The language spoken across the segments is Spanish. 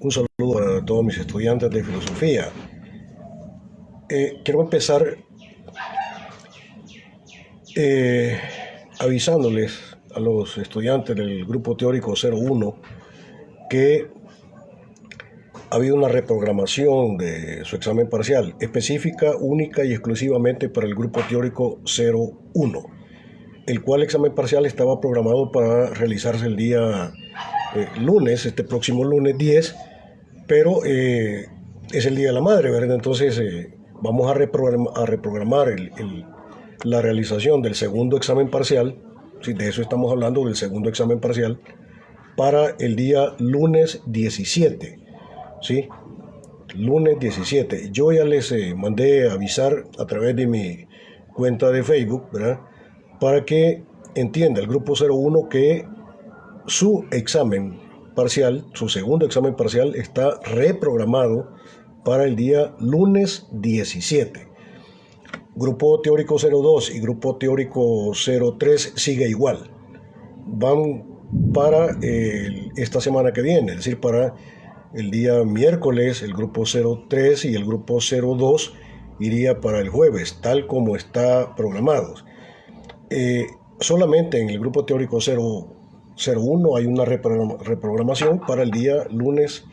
Un saludo a todos mis estudiantes de filosofía. Quiero empezar avisándoles a los estudiantes del grupo teórico 01 que ha habido una reprogramación de su examen parcial, específica, única y exclusivamente para el grupo teórico 01, el cual examen parcial estaba programado para realizarse el día lunes, este próximo lunes 10, pero es el Día de la Madre, ¿verdad? Entonces vamos a reprogramar la realización del segundo examen parcial, si de eso estamos hablando, del segundo examen parcial, para el día lunes 17, ¿sí? Lunes 17. Yo ya les mandé avisar a través de mi cuenta de Facebook, ¿verdad? Para que entienda el grupo 01 que su examen parcial, su segundo examen parcial, está reprogramado para el día lunes 17. Grupo teórico 02 y grupo teórico 03 sigue igual. Van para esta semana que viene, es decir, para el día miércoles el grupo 03 y el grupo 02 iría para el jueves, tal como está programado. Solamente en el grupo teórico 01 hay una reprogramación para el día lunes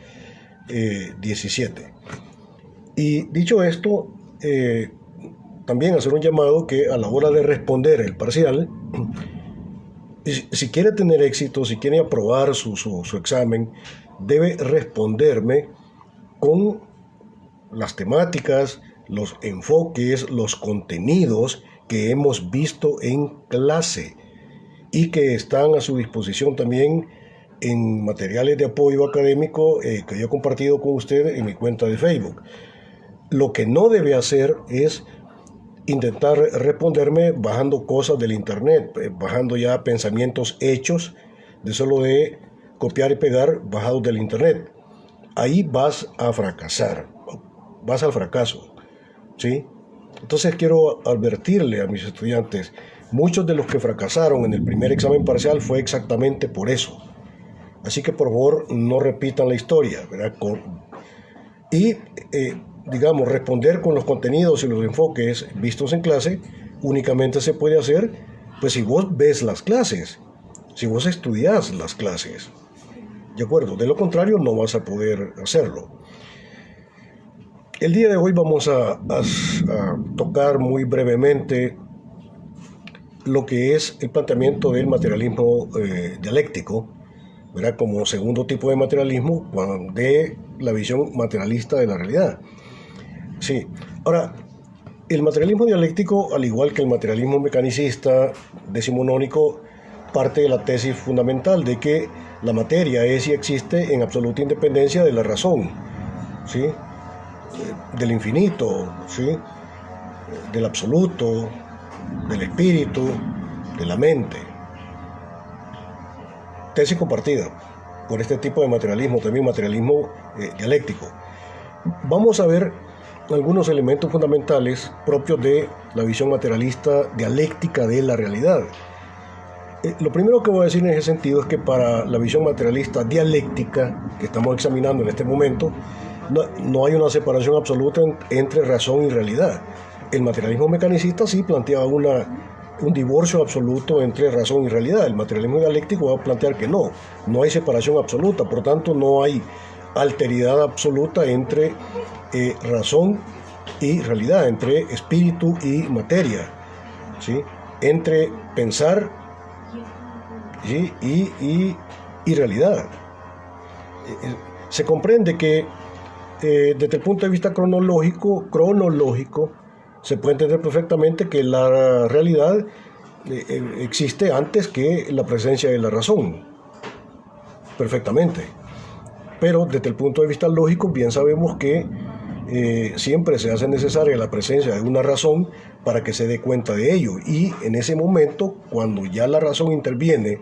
17. Y dicho esto, también hacer un llamado que a la hora de responder el parcial, si quiere tener éxito, si quiere aprobar su examen, debe responderme con las temáticas, los enfoques, los contenidos que hemos visto en clase y que están a su disposición también en materiales de apoyo académico que yo he compartido con usted en mi cuenta de Facebook. Lo que no debe hacer es intentar responderme bajando cosas del internet, bajando ya pensamientos hechos de solo de copiar y pegar bajados del internet. Ahí vas a fracasar, vas al fracaso, ¿sí? Entonces quiero advertirle a mis estudiantes, muchos de los que fracasaron en el primer examen parcial fue exactamente por eso. Así que por favor no repitan la historia, ¿verdad? Digamos, responder con los contenidos y los enfoques vistos en clase únicamente se puede hacer pues si vos ves las clases, si vos estudias las clases. ¿De acuerdo? De lo contrario no vas a poder hacerlo. El día de hoy vamos a tocar muy brevemente lo que es el planteamiento del materialismo dialéctico, ¿verdad? Como segundo tipo de materialismo de la visión materialista de la realidad. Sí. Ahora, el materialismo dialéctico, al igual que el materialismo mecanicista decimonónico, parte de la tesis fundamental de que la materia es y existe en absoluta independencia de la razón, ¿sí? Del infinito, ¿sí? Del absoluto, del espíritu, de la mente. Tesis compartida por este tipo de materialismo, también materialismo dialéctico. Vamos a ver algunos elementos fundamentales propios de la visión materialista dialéctica de la realidad. Lo primero que voy a decir en ese sentido es que para la visión materialista dialéctica que estamos examinando en este momento, no hay una separación absoluta entre razón y realidad. El materialismo mecanicista sí plantea un divorcio absoluto entre razón y realidad. El materialismo dialéctico va a plantear que no hay separación absoluta, por lo tanto no hay alteridad absoluta entre razón y realidad, entre espíritu y materia, ¿sí? Entre pensar, ¿sí? y realidad. Se comprende que desde el punto de vista cronológico, se puede entender perfectamente que la realidad existe antes que la presencia de la razón, perfectamente. Pero desde el punto de vista lógico, bien sabemos que siempre se hace necesaria la presencia de una razón para que se dé cuenta de ello. Y en ese momento, cuando ya la razón interviene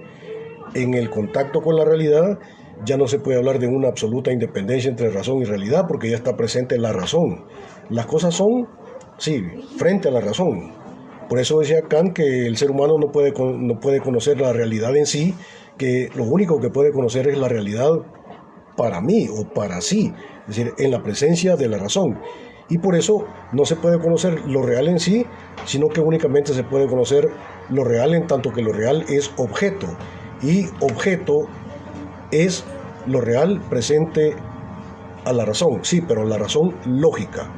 en el contacto con la realidad, ya no se puede hablar de una absoluta independencia entre razón y realidad, porque ya está presente la razón. Las cosas son, sí, frente a la razón. Por eso decía Kant que el ser humano no puede conocer la realidad en sí, que lo único que puede conocer es la realidad para mí o para sí, es decir, en la presencia de la razón. Y por eso no se puede conocer lo real en sí, sino que únicamente se puede conocer lo real en tanto que lo real es objeto. Y objeto es lo real presente a la razón, sí, pero a la razón lógica,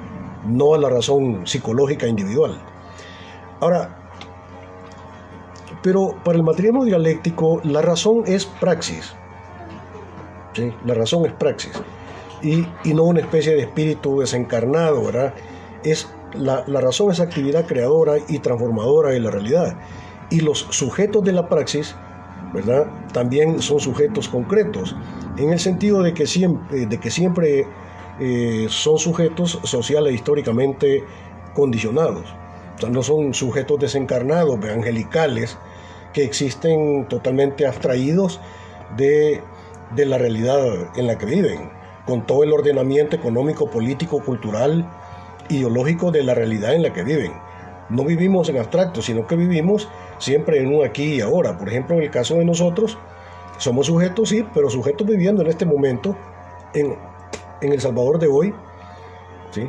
no a la razón psicológica individual. Ahora, pero para el materialismo dialéctico la razón es praxis, ¿sí? La razón es praxis y no una especie de espíritu desencarnado, ¿verdad? La razón es actividad creadora y transformadora de la realidad, y los sujetos de la praxis, ¿verdad?, también son sujetos concretos, en el sentido de que siempre son sujetos sociales históricamente condicionados. O sea, no son sujetos desencarnados, angelicales, que existen totalmente abstraídos de la realidad en la que viven, con todo el ordenamiento económico, político, cultural, ideológico de la realidad en la que viven. No vivimos en abstracto, sino que vivimos siempre en un aquí y ahora. Por ejemplo, en el caso de nosotros, somos sujetos, sí, pero sujetos viviendo en este momento, en El Salvador de hoy, ¿sí?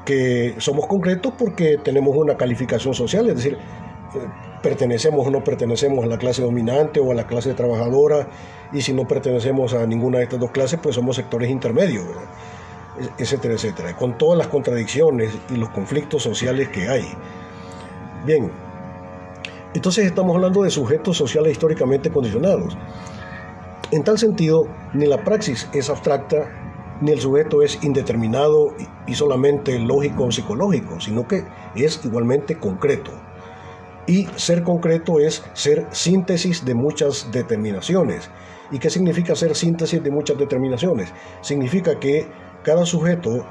Que somos concretos porque tenemos una calificación social, es decir, pertenecemos o no pertenecemos a la clase dominante o a la clase trabajadora, y si no pertenecemos a ninguna de estas dos clases, pues somos sectores intermedios, ¿verdad?, etcétera, etcétera, con todas las contradicciones y los conflictos sociales que hay. Bien, entonces estamos hablando de sujetos sociales históricamente condicionados. En tal sentido, ni la praxis es abstracta, ni el sujeto es indeterminado y solamente lógico o psicológico, sino que es igualmente concreto. Y ser concreto es ser síntesis de muchas determinaciones. ¿Y qué significa ser síntesis de muchas determinaciones? Significa que cada sujeto,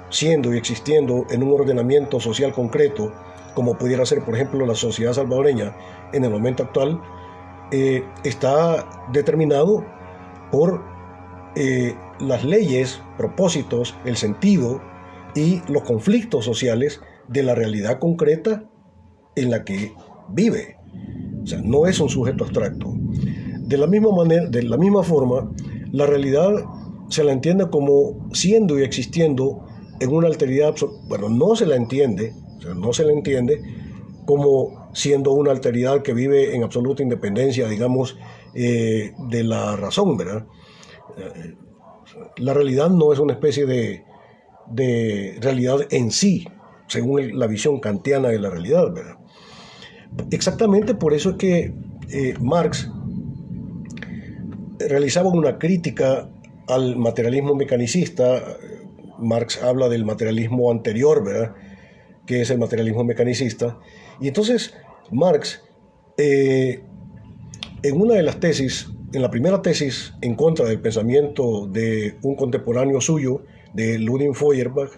siendo y existiendo en un ordenamiento social concreto, como pudiera ser, por ejemplo, la sociedad salvadoreña en el momento actual, está determinado por las leyes, propósitos, el sentido y los conflictos sociales de la realidad concreta en la que vive. O sea, no es un sujeto abstracto. De la misma manera, de la misma forma, la realidad se la entiende como siendo y existiendo en una alteridad absoluta. Bueno, no se la entiende como siendo una alteridad que vive en absoluta independencia, digamos, de la razón, ¿verdad? La realidad no es una especie de realidad en sí, según la visión kantiana de la realidad, ¿verdad? Exactamente por eso es que Marx realizaba una crítica al materialismo mecanicista. Marx habla del materialismo anterior, ¿verdad?, que es el materialismo mecanicista. Y entonces Marx, en una de las tesis, en la primera tesis en contra del pensamiento de un contemporáneo suyo, de Ludwig Feuerbach,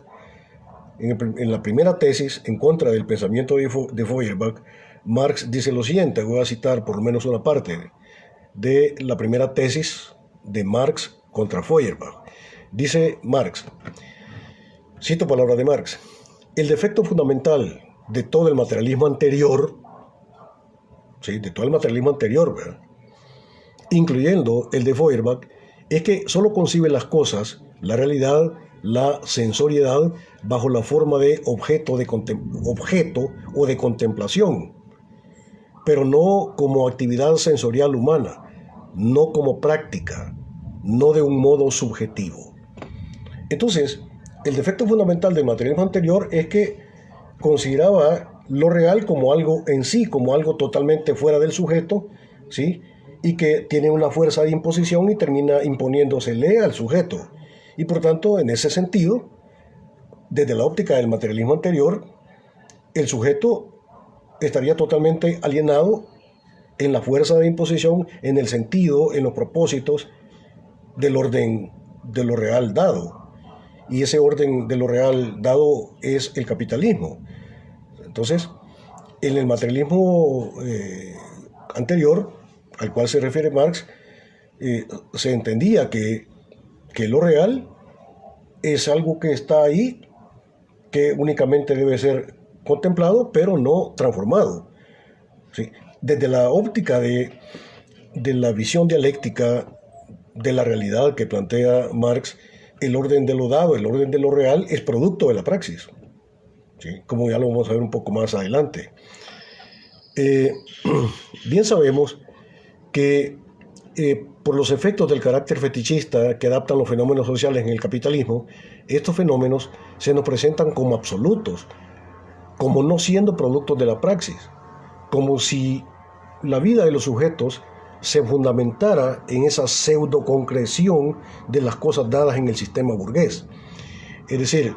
en la primera tesis en contra del pensamiento de Feuerbach, Marx dice lo siguiente. Voy a citar por lo menos una parte de la primera tesis de Marx contra Feuerbach. Dice Marx, cito palabras de Marx: el defecto fundamental de todo el materialismo anterior, ¿sí?, de todo el materialismo anterior, ¿verdad?, incluyendo el de Feuerbach, es que solo concibe las cosas, la realidad, la sensoriedad, bajo la forma de objeto o de contemplación, pero no como actividad sensorial humana, no como práctica, no de un modo subjetivo. Entonces, el defecto fundamental del materialismo anterior es que consideraba lo real como algo en sí, como algo totalmente fuera del sujeto, ¿sí?, y que tiene una fuerza de imposición y termina imponiéndosele al sujeto. Y por tanto, en ese sentido, desde la óptica del materialismo anterior, el sujeto estaría totalmente alienado en la fuerza de imposición, en el sentido, en los propósitos del orden de lo real dado. Y ese orden de lo real dado es el capitalismo. Entonces, en el materialismo anterior, al cual se refiere Marx, se entendía que lo real es algo que está ahí, que únicamente debe ser contemplado, pero no transformado, ¿sí? Desde la óptica de la visión dialéctica de la realidad que plantea Marx, el orden de lo dado, el orden de lo real, es producto de la praxis, ¿sí? Como ya lo vamos a ver un poco más adelante. Bien sabemos que por los efectos del carácter fetichista que adaptan los fenómenos sociales en el capitalismo, estos fenómenos se nos presentan como absolutos, como no siendo productos de la praxis, como si la vida de los sujetos se fundamentara en esa pseudo-concreción de las cosas dadas en el sistema burgués. Es decir,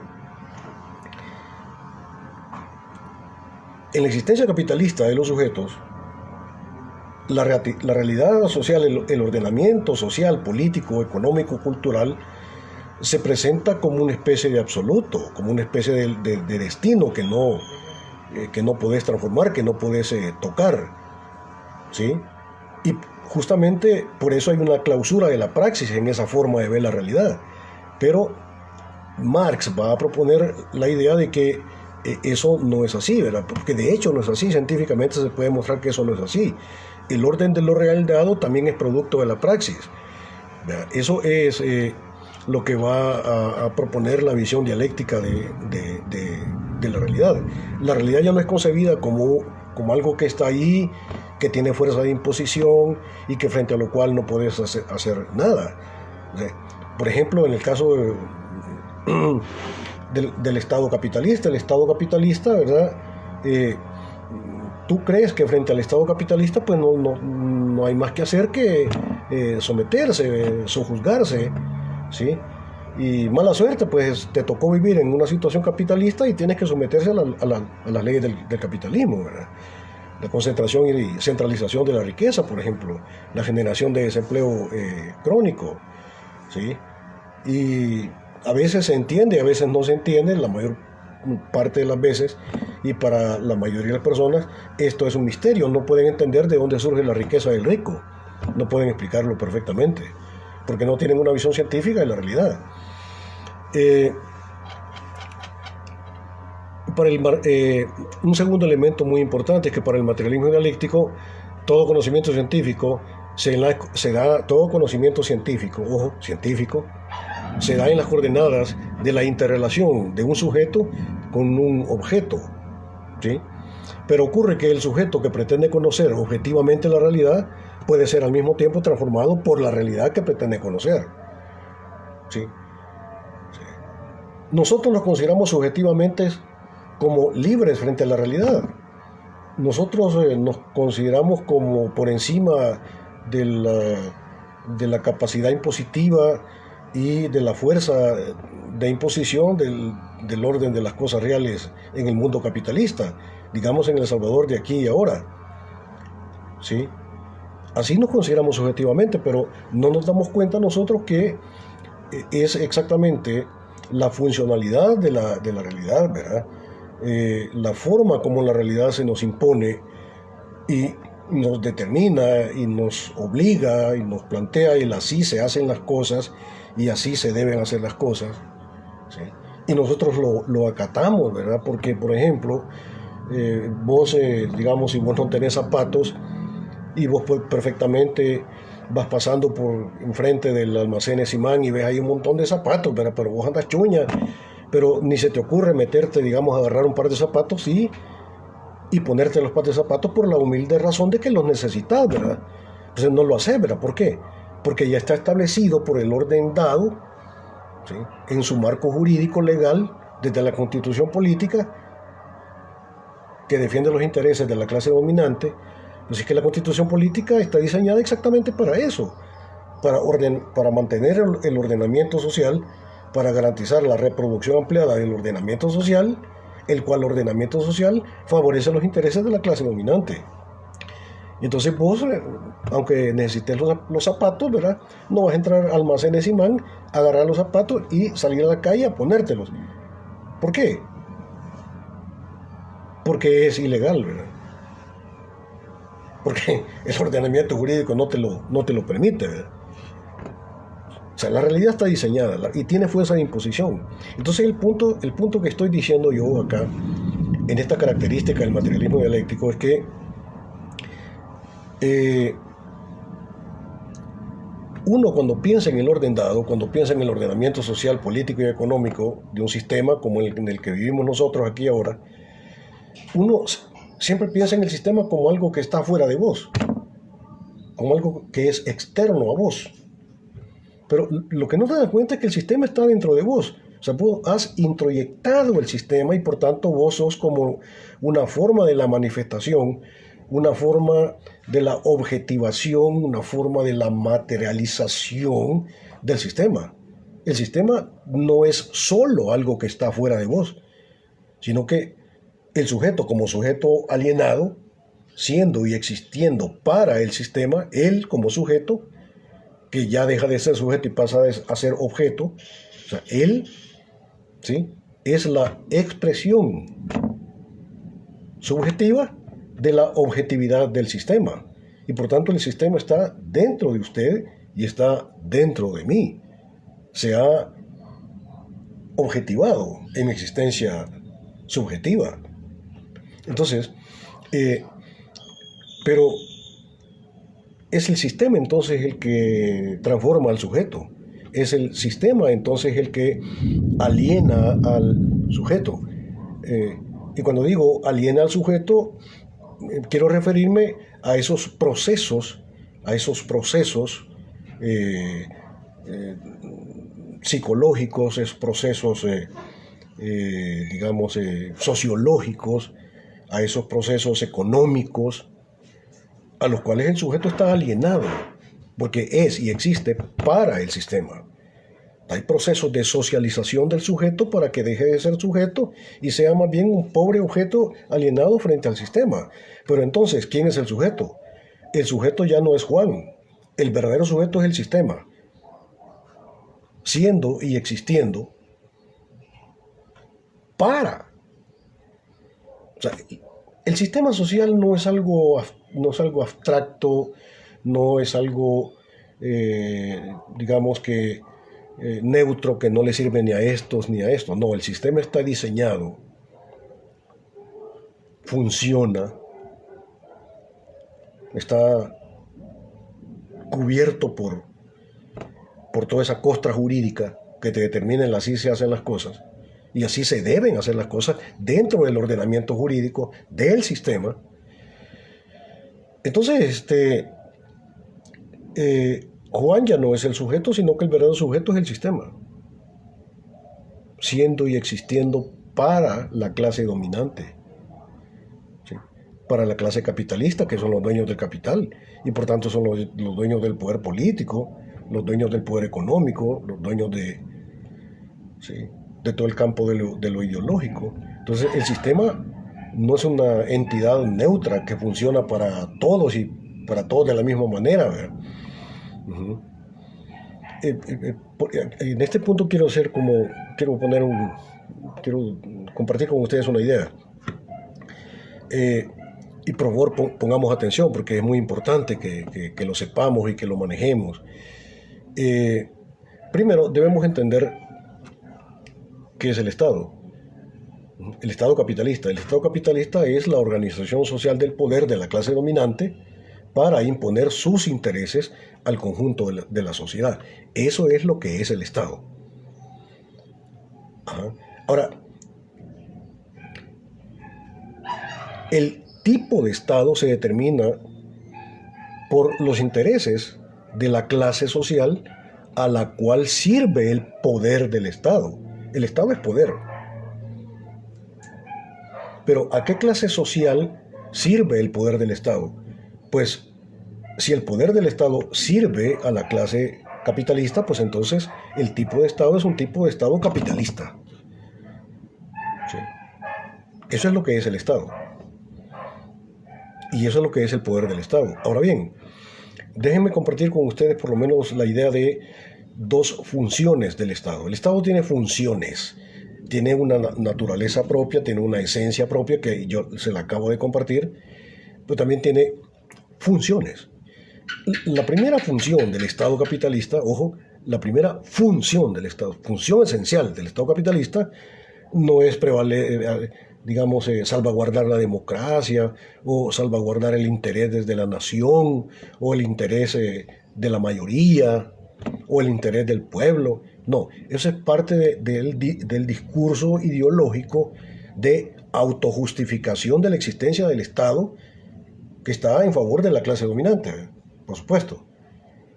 en la existencia capitalista de los sujetos, la realidad social, el ordenamiento social, político, económico, cultural, se presenta como una especie de absoluto, como una especie de destino que no podés transformar, que no podés tocar, ¿sí? Y justamente por eso hay una clausura de la praxis en esa forma de ver la realidad. Pero Marx va a proponer la idea de que eso no es así, ¿verdad? Porque de hecho no es así, científicamente se puede mostrar que eso no es así. El orden de lo real dado también es producto de la praxis, ¿verdad? Eso es lo que va a proponer la visión dialéctica de la realidad. La realidad ya no es concebida como algo que está ahí, que tiene fuerza de imposición y que frente a lo cual no puedes hacer nada. Por ejemplo, en el caso del Estado capitalista, ¿verdad? Tú crees que frente al Estado capitalista pues no hay más que hacer que someterse, sojuzgarse, ¿sí? Y mala suerte, pues te tocó vivir en una situación capitalista y tienes que someterse a las leyes del capitalismo, ¿verdad? La concentración y centralización de la riqueza, por ejemplo, la generación de desempleo crónico, ¿sí? Y a veces se entiende, a veces no se entiende, la mayor parte de las veces, y para la mayoría de las personas, esto es un misterio, no pueden entender de dónde surge la riqueza del rico, no pueden explicarlo perfectamente, porque no tienen una visión científica de la realidad. Un segundo elemento muy importante es que para el materialismo dialéctico todo conocimiento científico todo conocimiento científico, ojo, científico, se da en las coordenadas de la interrelación de un sujeto con un objeto, ¿sí? Pero ocurre que el sujeto que pretende conocer objetivamente la realidad puede ser al mismo tiempo transformado por la realidad que pretende conocer, ¿sí? Nosotros nos consideramos subjetivamente como libres frente a la realidad. Nosotros nos consideramos como por encima de la capacidad impositiva y de la fuerza de imposición del orden de las cosas reales en el mundo capitalista, digamos en El Salvador de aquí y ahora, ¿sí? Así nos consideramos subjetivamente, pero no nos damos cuenta nosotros que es exactamente la funcionalidad de la realidad, ¿verdad? La forma como la realidad se nos impone y nos determina y nos obliga y nos plantea y así se hacen las cosas y así se deben hacer las cosas, ¿sí? Y nosotros lo acatamos, ¿verdad? Porque, por ejemplo, vos, digamos, si vos no tenés zapatos y vos pues, perfectamente vas pasando por enfrente del almacén de Simán y ves ahí un montón de zapatos, ¿verdad? Pero vos andas chuña, pero ni se te ocurre meterte, digamos, a agarrar un par de zapatos y ponerte los pares de zapatos por la humilde razón de que los necesitas, ¿verdad? Entonces no lo haces, ¿verdad? ¿Por qué? Porque ya está establecido por el orden dado, ¿sí? En su marco jurídico legal, desde la Constitución política, que defiende los intereses de la clase dominante. Así que la Constitución política está diseñada exactamente para eso, para mantener el ordenamiento social, para garantizar la reproducción ampliada del ordenamiento social, el cual ordenamiento social favorece los intereses de la clase dominante. Entonces vos, aunque necesites los zapatos, ¿verdad? No vas a entrar al almacén de Simán, agarrar los zapatos y salir a la calle a ponértelos. ¿Por qué? Porque es ilegal, ¿verdad? Porque el ordenamiento jurídico no te lo permite, ¿verdad? O sea, la realidad está diseñada y tiene fuerza de imposición. Entonces el punto que estoy diciendo yo acá, en esta característica del materialismo dialéctico, es que Uno cuando piensa en el orden dado, cuando piensa en el ordenamiento social, político y económico de un sistema como el en el que vivimos nosotros aquí ahora, uno siempre piensa en el sistema como algo que está fuera de vos, como algo que es externo a vos. Pero lo que no te das cuenta es que el sistema está dentro de vos. O sea, vos has introyectado el sistema y por tanto vos sos como una forma de la manifestación, una forma de la objetivación, una forma de la materialización del sistema. El sistema no es solo algo que está fuera de vos, sino que el sujeto como sujeto alienado, siendo y existiendo para el sistema, él como sujeto, que ya deja de ser sujeto y pasa a ser objeto, o sea, él, ¿sí?, es la expresión subjetiva de la objetividad del sistema. Y por tanto el sistema está dentro de usted y está dentro de mí. Se ha objetivado en existencia subjetiva. Entonces, pero es el sistema entonces el que transforma al sujeto. Es el sistema entonces el que aliena al sujeto. Y cuando digo aliena al sujeto, quiero referirme a esos procesos psicológicos, esos procesos, digamos, sociológicos, a esos procesos económicos, a los cuales el sujeto está alienado, porque es y existe para el sistema. Hay procesos de socialización del sujeto para que deje de ser sujeto y sea más bien un pobre objeto alienado frente al sistema. Pero entonces, ¿quién es el sujeto? El sujeto ya no es Juan. El verdadero sujeto es el sistema. Siendo y existiendo para. O sea, el sistema social no es algo abstracto, no es algo, digamos que, neutro, que no le sirve ni a estos ni a estos. No, el sistema está diseñado, funciona, está cubierto por toda esa costra jurídica que te determina así se hacen las cosas y así se deben hacer las cosas dentro del ordenamiento jurídico del sistema. Entonces, Juan ya no es el sujeto, sino que el verdadero sujeto es el sistema, siendo y existiendo para la clase dominante, ¿sí?, para la clase capitalista, que son los dueños del capital, y por tanto son los dueños del poder político, los dueños del poder económico, los dueños ¿sí?, de todo el campo de lo ideológico. Entonces el sistema no es una entidad neutra que funciona para todos y para todos de la misma manera, ¿verdad? Uh-huh. En este punto quiero compartir con ustedes una idea. Y por favor pongamos atención porque es muy importante que lo sepamos y que lo manejemos. Primero debemos entender qué es el Estado. El Estado capitalista. El Estado capitalista es la organización social del poder de la clase dominante para imponer sus intereses al conjunto de la sociedad. Eso es lo que es el Estado. Ajá. Ahora, el tipo de Estado se determina por los intereses de la clase social a la cual sirve el poder del Estado. El Estado es poder. Pero ¿a qué clase social sirve el poder del Estado? Pues si el poder del Estado sirve a la clase capitalista, pues entonces el tipo de Estado es un tipo de Estado capitalista. ¿Sí? Eso es lo que es el Estado. Y eso es lo que es el poder del Estado. Ahora bien, déjenme compartir con ustedes por lo menos la idea de dos funciones del Estado. El Estado tiene funciones, tiene una naturaleza propia, tiene una esencia propia que yo se la acabo de compartir, pero también tiene funciones. La primera función del Estado capitalista, ojo, la primera función del Estado, función esencial del Estado capitalista, no es salvaguardar la democracia o salvaguardar el interés de la nación o el interés de la mayoría, o el interés del pueblo. No, eso es parte del discurso ideológico de autojustificación de la existencia del Estado que está en favor de la clase dominante, por supuesto.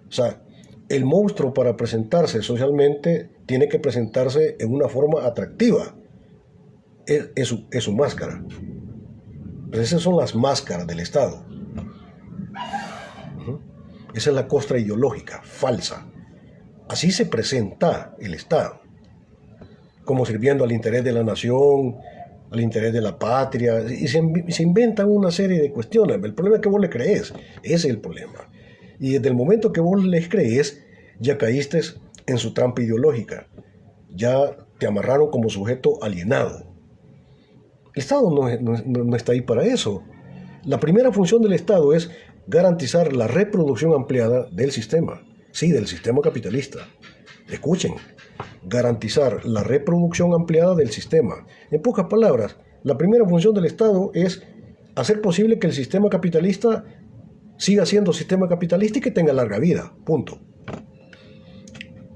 O sea, el monstruo para presentarse socialmente tiene que presentarse en una forma atractiva. Es su máscara. Pues esas son las máscaras del Estado. Esa es la costra ideológica, falsa. Así se presenta el Estado, como sirviendo al interés de la nación, al interés de la patria, y se inventan una serie de cuestiones. El problema es que vos le crees, ese es el problema. Y desde el momento que vos les crees, ya caíste en su trampa ideológica, ya te amarraron como sujeto alienado. El Estado no está ahí para eso. La primera función del Estado es garantizar la reproducción ampliada del sistema, sí, del sistema capitalista. Escuchen, garantizar la reproducción ampliada del sistema. En pocas palabras, la primera función del Estado es hacer posible que el sistema capitalista siga siendo sistema capitalista y que tenga larga vida, punto.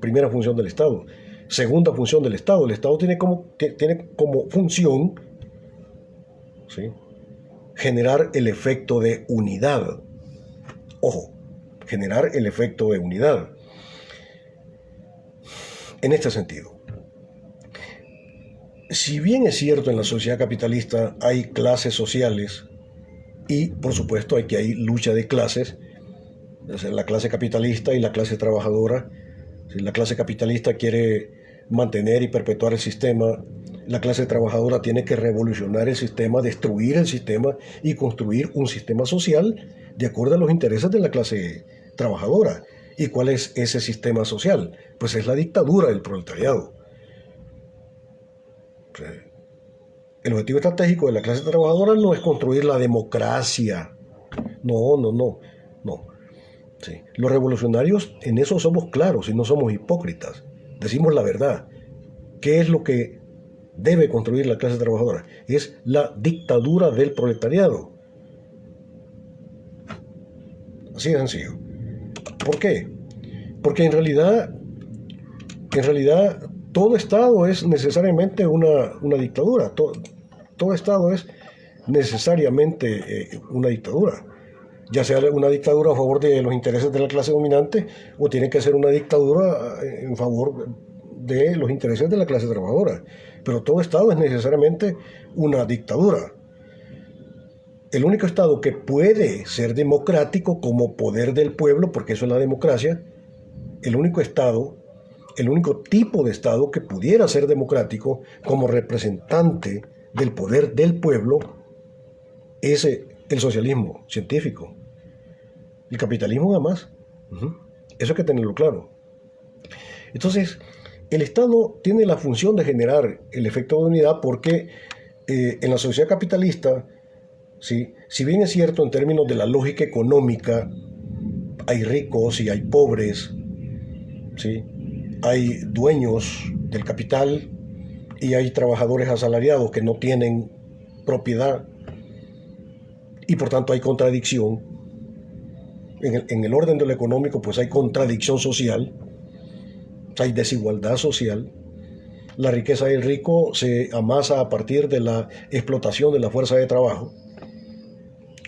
Primera función del Estado. Segunda función del Estado. El Estado tiene como función, ¿sí?, generar el efecto de unidad. Ojo, generar el efecto de unidad. En este sentido, si bien es cierto en la sociedad capitalista hay clases sociales y por supuesto hay lucha de clases, la clase capitalista y la clase trabajadora. Si la clase capitalista quiere mantener y perpetuar el sistema, la clase trabajadora tiene que revolucionar el sistema, destruir el sistema y construir un sistema social de acuerdo a los intereses de la clase trabajadora. ¿Y cuál es ese sistema social? Pues es la dictadura del proletariado. El objetivo estratégico de la clase trabajadora no es construir la democracia. No. Sí. Los revolucionarios en eso somos claros y no somos hipócritas. Decimos la verdad. ¿Qué es lo que debe construir la clase trabajadora? Es la dictadura del proletariado. Así de sencillo. ¿Por qué? Porque en realidad todo Estado es necesariamente una dictadura. Todo Estado es necesariamente una dictadura. Ya sea una dictadura a favor de los intereses de la clase dominante o tiene que ser una dictadura en favor de los intereses de la clase trabajadora. Pero todo Estado es necesariamente una dictadura. El único Estado que puede ser democrático como poder del pueblo, porque eso es la democracia, el único tipo de Estado que pudiera ser democrático como representante del poder del pueblo es el socialismo científico. El capitalismo nada más. Eso hay que tenerlo claro. Entonces, el Estado tiene la función de generar el efecto de unidad porque en la sociedad capitalista, ¿sí?, si bien es cierto en términos de la lógica económica, hay ricos y hay pobres, ¿sí?, hay dueños del capital y hay trabajadores asalariados que no tienen propiedad y por tanto hay contradicción. En el orden de lo económico pues hay contradicción social, hay desigualdad social. La riqueza del rico se amasa a partir de la explotación de la fuerza de trabajo,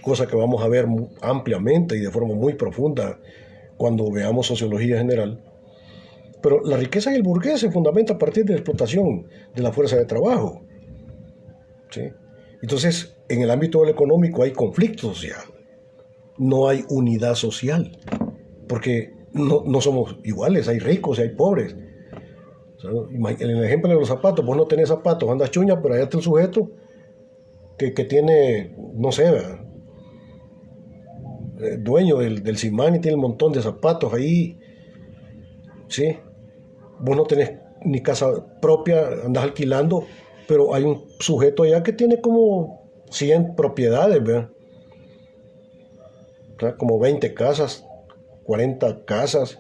cosa que vamos a ver ampliamente y de forma muy profunda cuando veamos sociología general. Pero la riqueza del burgués se fundamenta a partir de la explotación de la fuerza de trabajo, ¿sí? Entonces, en el ámbito del económico hay conflicto social, no hay unidad social, porque no somos iguales, hay ricos y hay pobres. O sea, en el ejemplo de los zapatos, vos no tenés zapatos, andas chuña, pero allá está el sujeto que tiene, no sé, dueño del Simán y tiene un montón de zapatos ahí, ¿sí? Vos no tenés ni casa propia, andás alquilando, pero hay un sujeto allá que tiene como 100 propiedades, ¿verdad? O sea, como 20 casas, 40 casas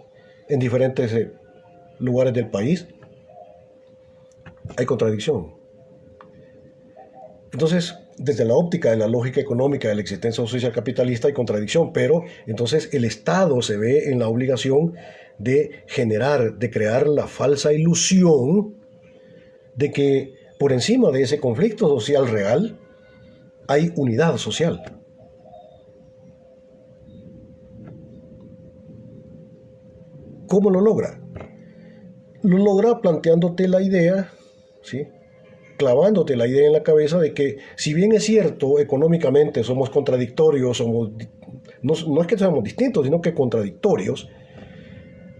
en diferentes lugares del país. Hay contradicción. Entonces, desde la óptica de la lógica económica de la existencia social capitalista hay contradicción, pero entonces el Estado se ve en la obligación de generar, de crear la falsa ilusión de que por encima de ese conflicto social real hay unidad social. ¿Cómo lo logra? Lo logra planteándote la idea, ¿sí? Clavándote la idea en la cabeza de que, si bien es cierto, económicamente somos contradictorios, no es que seamos distintos, sino que contradictorios,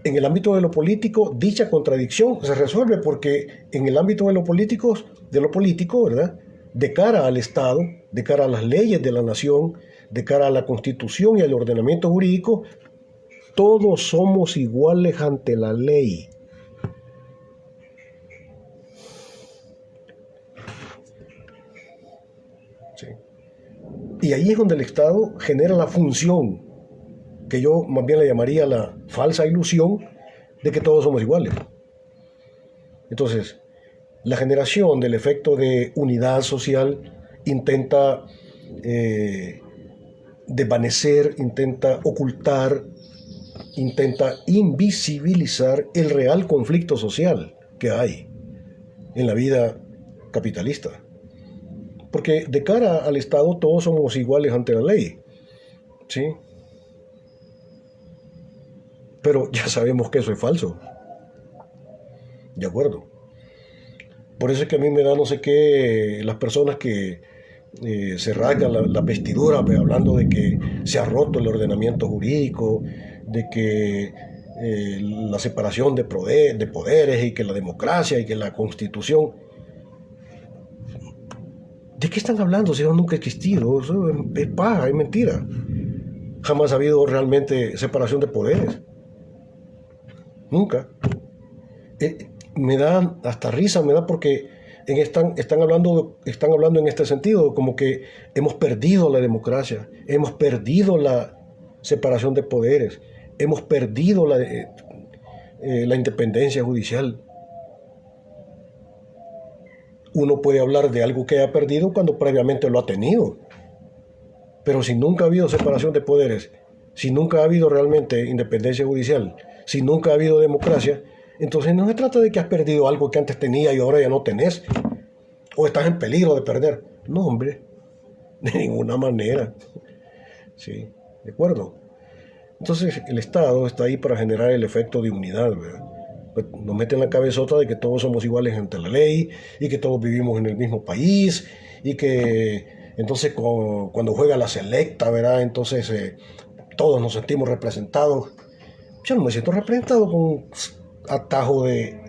en el ámbito de lo político, dicha contradicción se resuelve porque en el ámbito de lo político, ¿verdad? De cara al Estado, de cara a las leyes de la nación, de cara a la Constitución y al ordenamiento jurídico, todos somos iguales ante la ley. ¿Sí? Y ahí es donde el Estado genera la función, que yo más bien le llamaría la falsa ilusión de que todos somos iguales. Entonces, la generación del efecto de unidad social intenta desvanecer, intenta ocultar, intenta invisibilizar el real conflicto social que hay en la vida capitalista. Porque de cara al Estado todos somos iguales ante la ley, ¿sí? Pero ya sabemos que eso es falso. ¿De acuerdo? Por eso es que a mí me da no sé qué las personas que se rasgan la vestidura, pues, hablando de que se ha roto el ordenamiento jurídico, de que la separación de poderes y que la democracia y que la Constitución. ¿De qué están hablando si eso nunca ha existido? Eso es paja, es mentira. Jamás ha habido realmente separación de poderes. Nunca. Me da hasta risa, me da porque están hablando en este sentido, como que hemos perdido la democracia, hemos perdido la separación de poderes, hemos perdido la independencia judicial. Uno puede hablar de algo que haya perdido cuando previamente lo ha tenido. Pero si nunca ha habido separación de poderes, si nunca ha habido realmente independencia judicial, si nunca ha habido democracia, entonces no se trata de que has perdido algo que antes tenía y ahora ya no tenés, o estás en peligro de perder. No, hombre, de ninguna manera. ¿Sí? ¿De acuerdo? Entonces el Estado está ahí para generar el efecto de unidad, ¿verdad? Nos meten la cabezota de que todos somos iguales ante la ley y que todos vivimos en el mismo país y que entonces cuando juega la selecta, ¿verdad? Entonces todos nos sentimos representados. Yo no me siento representado con un atajo de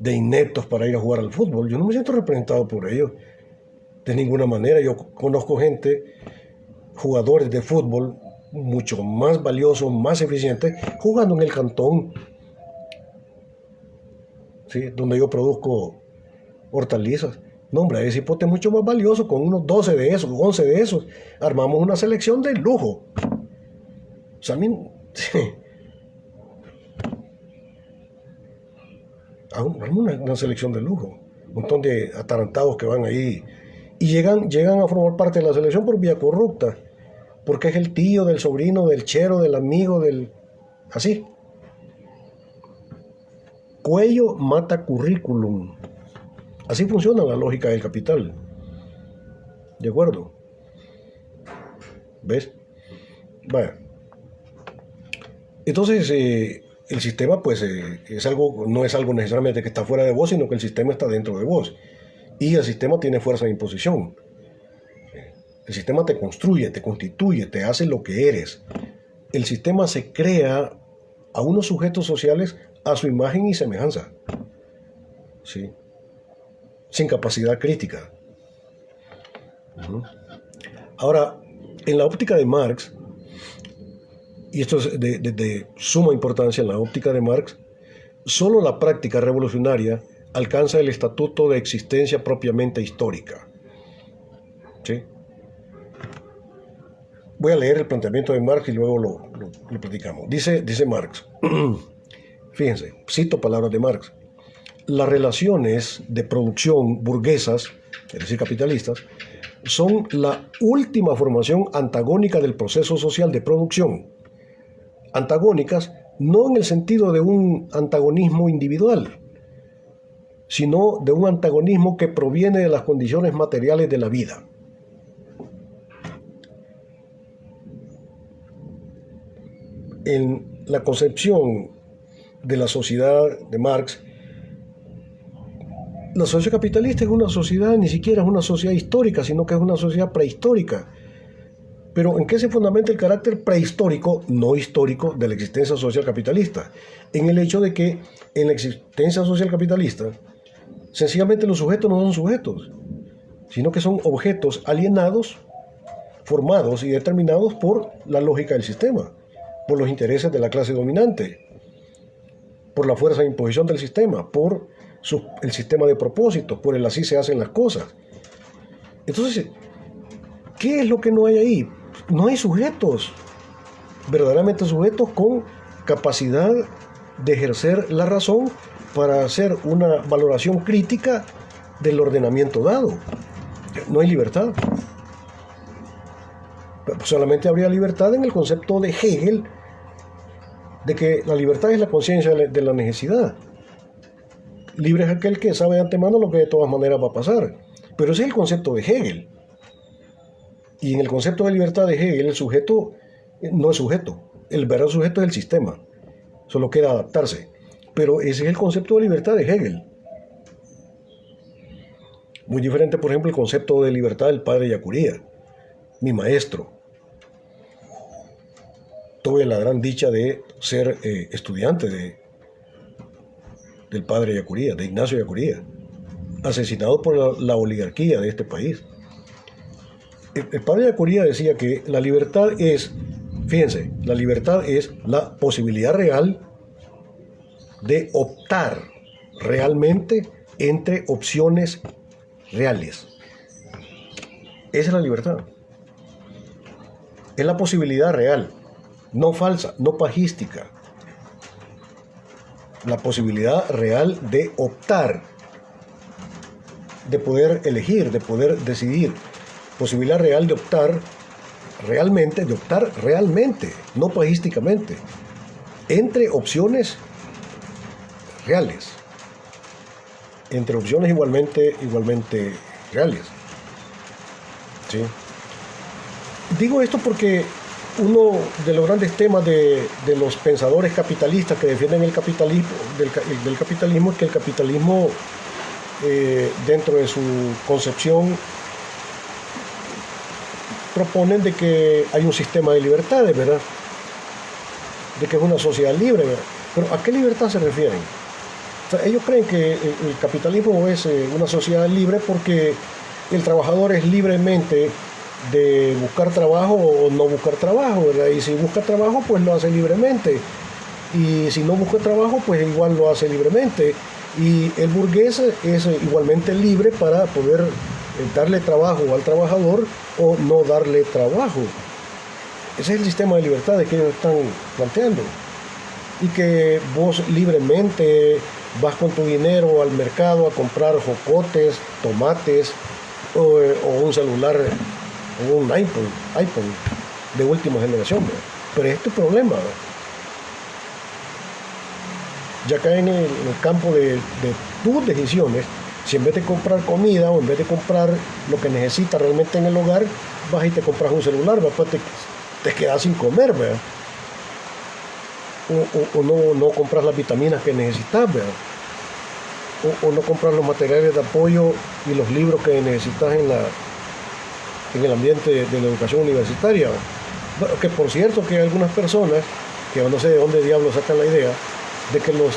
ineptos para ir a jugar al fútbol. Yo no me siento representado por ellos de ninguna manera. Yo conozco gente, jugadores de fútbol mucho más valiosos, más eficientes, jugando en el cantón, ¿sí? Donde yo produzco hortalizas. No, hombre, ese hipote es mucho más valioso. Con unos 12 de esos, 11 de esos, armamos una selección de lujo. O sea, a mí, sí. Una selección de lujo. Un montón de atarantados que van ahí y llegan a formar parte de la selección por vía corrupta. Porque es el tío, del sobrino, del chero, del amigo, así. Cuello mata currículum. Así funciona la lógica del capital. ¿De acuerdo? ¿Ves? Bueno. Entonces, el sistema, pues, no es algo necesariamente que está fuera de vos, sino que el sistema está dentro de vos. Y el sistema tiene fuerza de imposición. El sistema te construye, te constituye, te hace lo que eres. El sistema se crea a unos sujetos sociales a su imagen y semejanza, ¿sí? Sin capacidad crítica. Ahora, en la óptica de Marx, y esto es de suma importancia, en la óptica de Marx, solo la práctica revolucionaria alcanza el estatuto de existencia propiamente histórica, ¿sí? Voy a leer el planteamiento de Marx y luego lo platicamos. Dice Marx, fíjense, cito palabras de Marx: las relaciones de producción burguesas es decir, capitalistas, son la última formación antagónica del proceso social de producción. Antagónicas no en el sentido de un antagonismo individual, sino de un antagonismo que proviene de las condiciones materiales de la vida. En la concepción de la sociedad de Marx, la sociedad capitalista es una sociedad, ni siquiera es una sociedad histórica, sino que es una sociedad prehistórica. Pero ¿en qué se fundamenta el carácter prehistórico, no histórico, de la existencia social capitalista? En el hecho de que en la existencia social capitalista, sencillamente los sujetos no son sujetos, sino que son objetos alienados, formados y determinados por la lógica del sistema, por los intereses de la clase dominante, por la fuerza de imposición del sistema, por el sistema de propósitos, por el así se hacen las cosas. Entonces, ¿qué es lo que no hay ahí? No hay sujetos, verdaderamente sujetos con capacidad de ejercer la razón para hacer una valoración crítica del ordenamiento dado. No hay libertad. Solamente habría libertad en el concepto de Hegel, de que la libertad es la conciencia de la necesidad. Libre es aquel que sabe de antemano lo que de todas maneras va a pasar. Pero ese es el concepto de Hegel. Y en el concepto de libertad de Hegel, el sujeto no es sujeto. El verdadero sujeto es el sistema. Solo queda adaptarse. Pero ese es el concepto de libertad de Hegel. Muy diferente, por ejemplo, el concepto de libertad del padre Yacuría, mi maestro. Tuve la gran dicha de ser estudiante del padre Yacuría, de Ignacio Yacuría, asesinado por la oligarquía de este país. El padre Yacuría decía que la libertad es, fíjense, la libertad es la posibilidad real de optar realmente entre opciones reales. Esa es la libertad. Es la posibilidad real, no falsa, no pajística. La posibilidad real de optar, de poder elegir, de poder decidir. Posibilidad real de optar realmente, no pajísticamente, entre opciones reales, entre opciones igualmente reales. ¿Sí? Digo esto porque uno de los grandes temas de los pensadores capitalistas que defienden el capitalismo, del capitalismo, es que el capitalismo, dentro de su concepción, proponen de que hay un sistema de libertades, ¿verdad? De que es una sociedad libre, ¿verdad? Pero ¿a qué libertad se refieren? O sea, ellos creen que el capitalismo es una sociedad libre porque el trabajador es libremente de buscar trabajo o no buscar trabajo, ¿verdad? Y si busca trabajo, pues lo hace libremente. Y si no busca trabajo, pues igual lo hace libremente. Y el burgués es igualmente libre para poder darle trabajo al trabajador o no darle trabajo. Ese es el sistema de libertades que ellos están planteando. Y que vos libremente vas con tu dinero al mercado a comprar jocotes, tomates o un celular o un iPhone de última generación, ¿verdad? Pero es tu problema, ¿verdad? Ya cae en el campo de tus decisiones. Si en vez de comprar comida o en vez de comprar lo que necesitas realmente en el hogar, vas y te compras un celular, ¿verdad? Pues te quedas sin comer, ¿verdad? O no compras las vitaminas que necesitas, ¿verdad? O no compras los materiales de apoyo y los libros que necesitas en el ambiente de la educación universitaria, ¿verdad? Bueno, que por cierto que hay algunas personas que no sé de dónde diablos sacan la idea de que los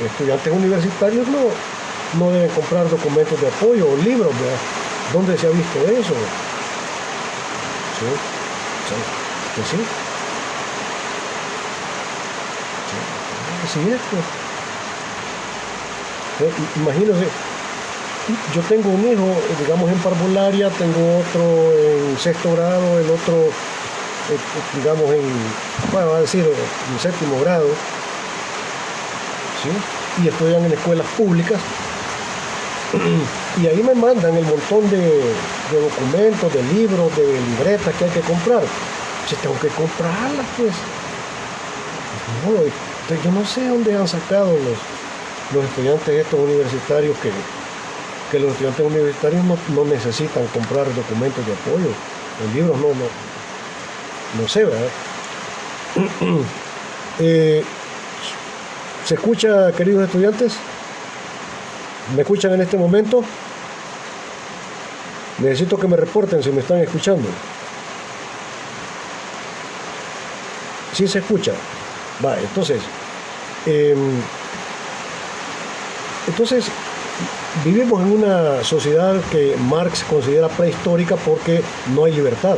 estudiantes universitarios no deben comprar documentos de apoyo o libros, ¿verdad? ¿Dónde se ha visto eso? Sí, que sí. Así es, pues. Imagínense, yo tengo un hijo, digamos, en parvularia, tengo otro en sexto grado, el otro, digamos, vamos a decir, en séptimo grado, ¿sí? Y estudian en escuelas públicas. Y ahí me mandan el montón de documentos, de libros, de libretas que hay que comprar. Si tengo que comprarlas, pues. No, entonces yo no sé dónde han sacado los estudiantes estos universitarios que los estudiantes universitarios no necesitan comprar documentos de apoyo. Los libros no sé, ¿verdad? ¿Se escucha, queridos estudiantes? ¿Me escuchan en este momento? Necesito que me reporten si me están escuchando. ¿Sí se escucha? Va, entonces vivimos en una sociedad que Marx considera prehistórica porque no hay libertad.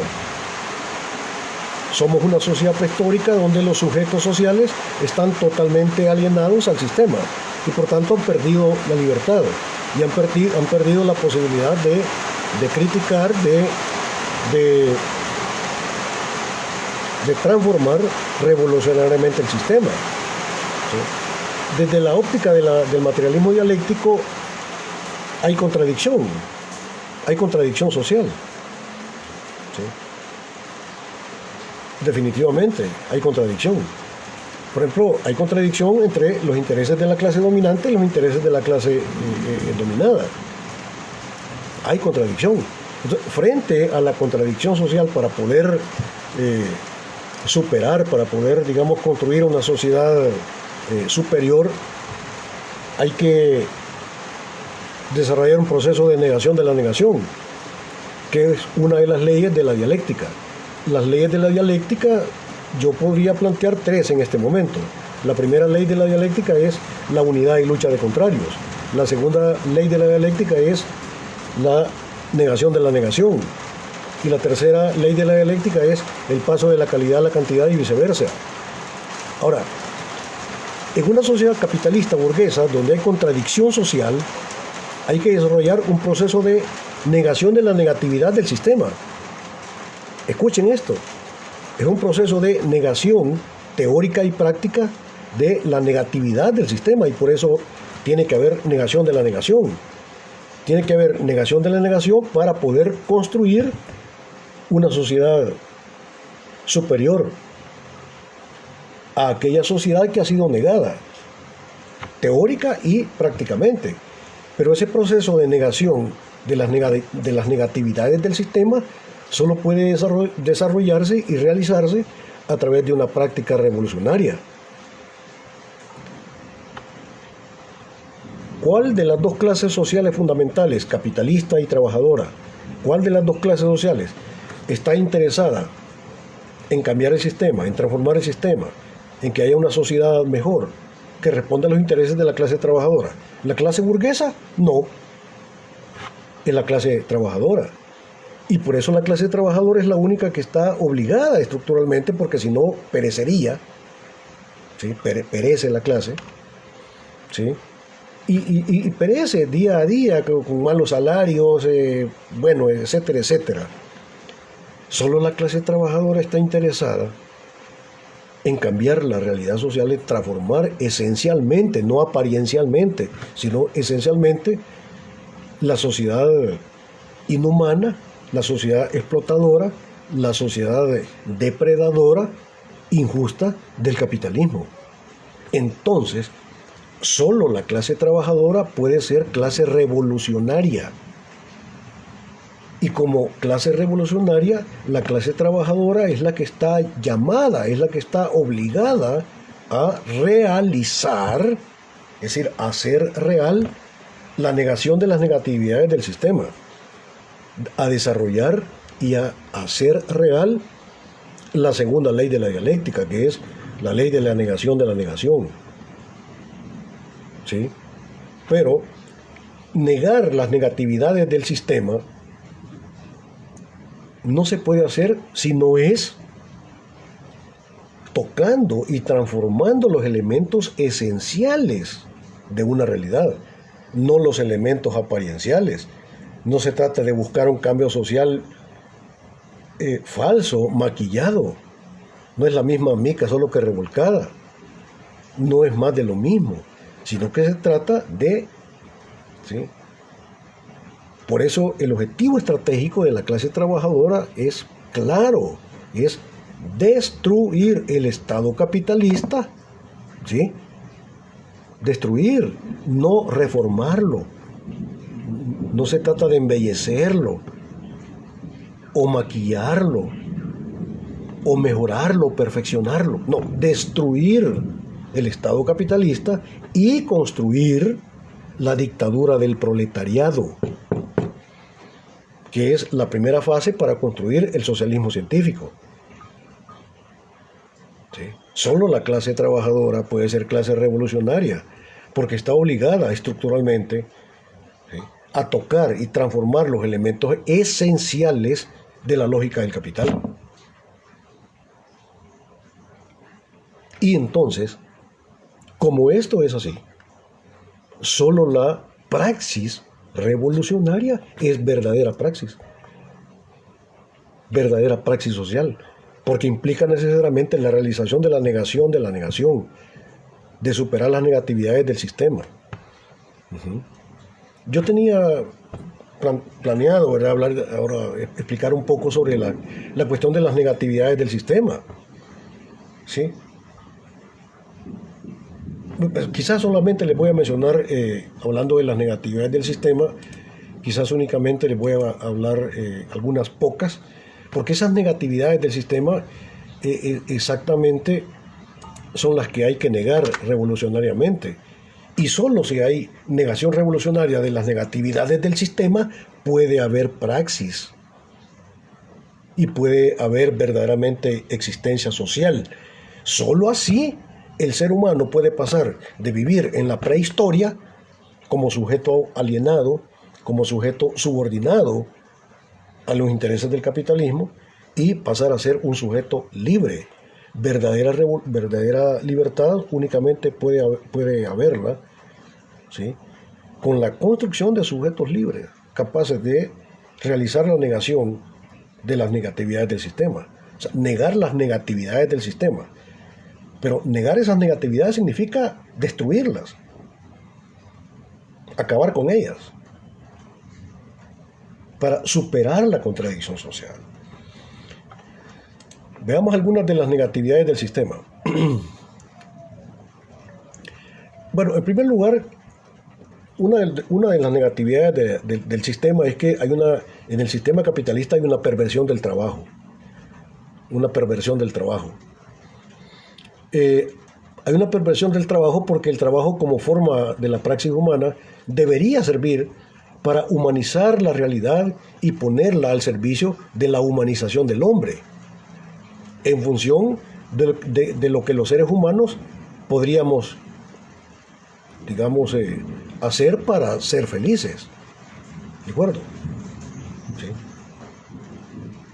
Somos una sociedad prehistórica donde los sujetos sociales están totalmente alienados al sistema y por tanto han perdido la libertad y han perdido la posibilidad de criticar, de transformar revolucionariamente el sistema. ¿Sí? Desde la óptica del materialismo dialéctico hay contradicción social. ¿Sí? Definitivamente hay contradicción. Por ejemplo, hay contradicción entre los intereses de la clase dominante y los intereses de la clase dominada. Hay contradicción. Entonces, frente a la contradicción social, para poder superar, para poder, digamos, construir una sociedad superior, hay que desarrollar un proceso de negación de la negación, que es una de las leyes de la dialéctica. Las leyes de la dialéctica, yo podría plantear tres en este momento. La primera ley de la dialéctica es la unidad y lucha de contrarios. La segunda ley de la dialéctica es la negación de la negación. Y la tercera ley de la dialéctica es el paso de la calidad a la cantidad y viceversa. Ahora, en una sociedad capitalista burguesa donde hay contradicción social, hay que desarrollar un proceso de negación de la negatividad del sistema. Escuchen esto, es un proceso de negación teórica y práctica de la negatividad del sistema y por eso tiene que haber negación de la negación. Tiene que haber negación de la negación para poder construir una sociedad superior a aquella sociedad que ha sido negada, teórica y prácticamente. Pero ese proceso de negación de las negatividades del sistema solo puede desarrollarse y realizarse a través de una práctica revolucionaria. ¿Cuál de las dos clases sociales fundamentales, capitalista y trabajadora, cuál de las dos clases sociales está interesada en cambiar el sistema, en transformar el sistema, en que haya una sociedad mejor, que responda a los intereses de la clase trabajadora? ¿La clase burguesa? No, es la clase trabajadora. Y por eso la clase trabajadora es la única que está obligada estructuralmente, porque si no perecería, ¿sí? Perece la clase, ¿sí? Y perece día a día con malos salarios, bueno, etcétera, etcétera. Solo la clase trabajadora está interesada en cambiar la realidad social, en transformar esencialmente, no apariencialmente, sino esencialmente la sociedad inhumana, la sociedad explotadora, la sociedad depredadora, injusta del capitalismo. Entonces, solo la clase trabajadora puede ser clase revolucionaria. Y como clase revolucionaria, la clase trabajadora es la que está llamada, es la que está obligada a realizar, es decir, a hacer real la negación de las negatividades del sistema, a desarrollar y a hacer real la segunda ley de la dialéctica, que es la ley de la negación de la negación. ¿Sí? Pero negar las negatividades del sistema no se puede hacer si no es tocando y transformando los elementos esenciales de una realidad, no los elementos aparienciales. No se trata de buscar un cambio social falso, maquillado. No es la misma mica, solo que revolcada. No es más de lo mismo, sino que se trata de, ¿sí?, Por eso el objetivo estratégico de la clase trabajadora es claro, es destruir el Estado capitalista, ¿sí? Destruir, no reformarlo. No se trata de embellecerlo, o maquillarlo, o mejorarlo, perfeccionarlo. No, destruir el Estado capitalista y construir la dictadura del proletariado, que es la primera fase para construir el socialismo científico. ¿Sí? Solo la clase trabajadora puede ser clase revolucionaria, porque está obligada estructuralmente, ¿sí?, a tocar y transformar los elementos esenciales de la lógica del capital. Y entonces, como esto es así, solo la praxis revolucionaria es verdadera praxis social, porque implica necesariamente la realización de la negación, de superar las negatividades del sistema. Yo tenía planeado, ¿verdad?, explicar un poco sobre la cuestión de las negatividades del sistema, ¿sí? Quizás solamente les voy a mencionar, hablando de las negatividades del sistema, quizás únicamente les voy a hablar algunas pocas, porque esas negatividades del sistema exactamente son las que hay que negar revolucionariamente. Y solo si hay negación revolucionaria de las negatividades del sistema, puede haber praxis y puede haber verdaderamente existencia social. Solo así el ser humano puede pasar de vivir en la prehistoria como sujeto alienado, como sujeto subordinado a los intereses del capitalismo, y pasar a ser un sujeto libre. Verdadera libertad únicamente puede haberla, ¿sí?, con la construcción de sujetos libres, capaces de realizar la negación de las negatividades del sistema. O sea, negar las negatividades del sistema. Pero negar esas negatividades significa destruirlas, acabar con ellas, para superar la contradicción social. Veamos algunas de las negatividades del sistema. Bueno, en primer lugar, una de las negatividades del sistema es que en el sistema capitalista hay una perversión del trabajo. Hay una perversión del trabajo porque el trabajo, como forma de la praxis humana, debería servir para humanizar la realidad y ponerla al servicio de la humanización del hombre, en función de lo que los seres humanos podríamos, digamos, hacer para ser felices. ¿De acuerdo? ¿Sí?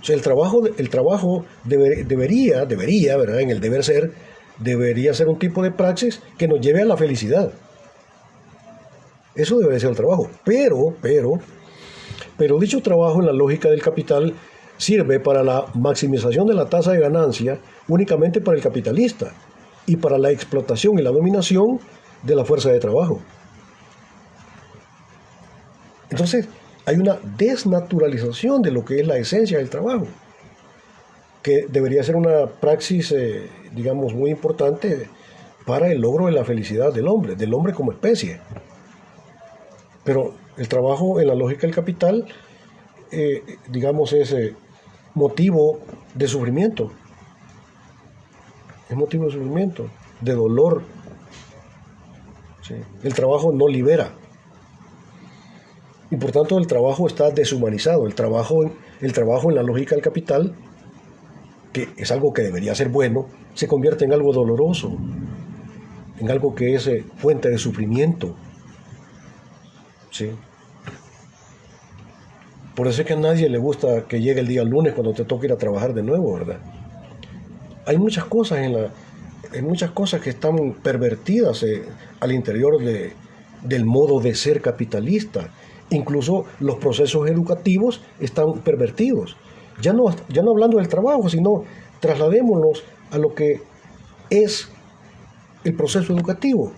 O sea, el trabajo debería, ¿verdad?, en el deber ser, debería ser un tipo de praxis que nos lleve a la felicidad. Eso debe ser el trabajo. Pero dicho trabajo, en la lógica del capital, sirve para la maximización de la tasa de ganancia únicamente para el capitalista y para la explotación y la dominación de la fuerza de trabajo. Entonces, hay una desnaturalización de lo que es la esencia del trabajo, que debería ser una praxis, digamos, muy importante para el logro de la felicidad del hombre como especie. Pero el trabajo, en la lógica del capital, digamos, es motivo de sufrimiento. Es motivo de sufrimiento, de dolor. ¿Sí? El trabajo no libera. Y por tanto el trabajo está deshumanizado. El trabajo en la lógica del capital, que es algo que debería ser bueno, se convierte en algo doloroso, en algo que es fuente de sufrimiento. ¿Sí? Por eso es que a nadie le gusta que llegue el día lunes cuando te toca ir a trabajar de nuevo, ¿verdad? Hay muchas cosas que están pervertidas al interior del modo de ser capitalista. Incluso los procesos educativos están pervertidos. Ya no hablando del trabajo, sino trasladémonos a lo que es el proceso educativo.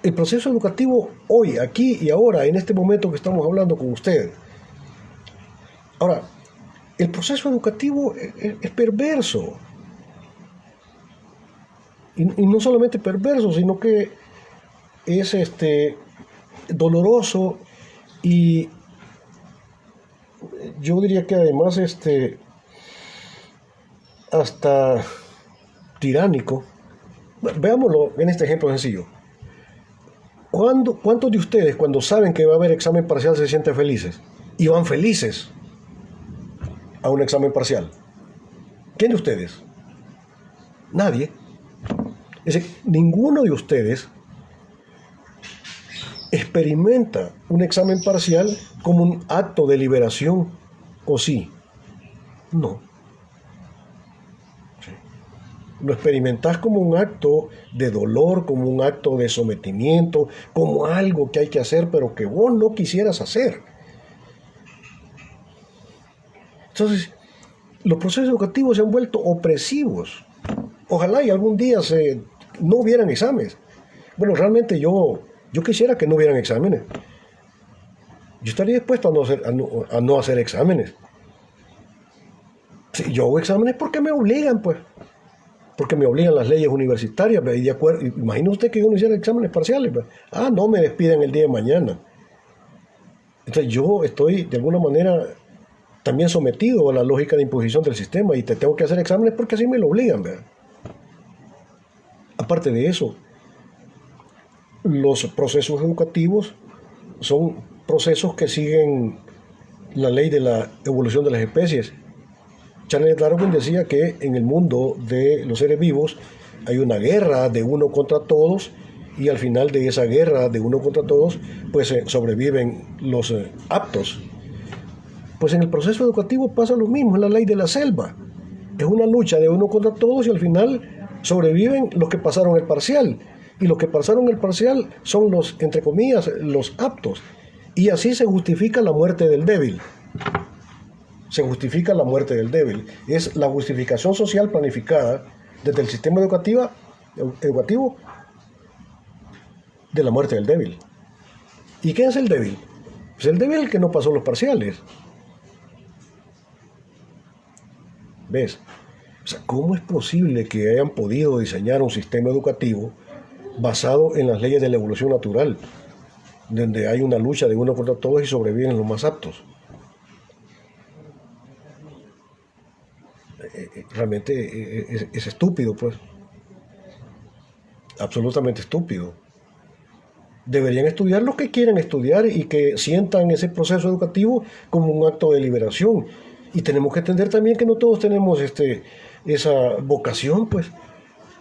El proceso educativo hoy, aquí y ahora, en este momento que estamos hablando con usted, Ahora, el proceso educativo es perverso. Y no solamente perverso, sino que es doloroso y yo diría que además hasta tiránico. Veámoslo en este ejemplo sencillo. ¿Cuántos de ustedes cuando saben que va a haber examen parcial se sienten felices? Y van felices a un examen parcial. ¿Quién de ustedes? Nadie. Es decir, ninguno de ustedes experimenta un examen parcial como un acto de liberación, ¿o sí? No. Lo experimentás como un acto de dolor, como un acto de sometimiento, como algo que hay que hacer, pero que vos no quisieras hacer. Entonces, los procesos educativos se han vuelto opresivos. Ojalá y algún día no hubieran exámenes. Bueno, realmente yo quisiera que no hubieran exámenes. Yo estaría dispuesto a no hacer exámenes. Si yo hago exámenes porque me obligan, pues. Porque me obligan las leyes universitarias. Y de acuerdo, imagine usted que yo no hiciera exámenes parciales. Pues. No me despiden el día de mañana. Entonces yo estoy de alguna manera también sometido a la lógica de imposición del sistema y te tengo que hacer exámenes porque así me lo obligan, ¿verdad? Aparte de eso, los procesos educativos son procesos que siguen la ley de la evolución de las especies. Charles Darwin decía que en el mundo de los seres vivos hay una guerra de uno contra todos y al final de esa guerra de uno contra todos pues sobreviven los aptos. Pues en el proceso educativo pasa lo mismo, es la ley de la selva. Es una lucha de uno contra todos y al final sobreviven los que pasaron el parcial. Y los que pasaron el parcial son los, entre comillas, los aptos. Y así se justifica la muerte del débil. Se justifica la muerte del débil. Es la justificación social planificada desde el sistema educativo de la muerte del débil. ¿Y qué es el débil? Pues el débil es el que no pasó los parciales. ¿Ves? O sea, ¿cómo es posible que hayan podido diseñar un sistema educativo basado en las leyes de la evolución natural, donde hay una lucha de uno contra todos y sobreviven los más aptos? Realmente es estúpido, pues. Absolutamente estúpido. Deberían estudiar los que quieren estudiar y que sientan ese proceso educativo como un acto de liberación. Y tenemos que entender también que no todos tenemos esa vocación, pues.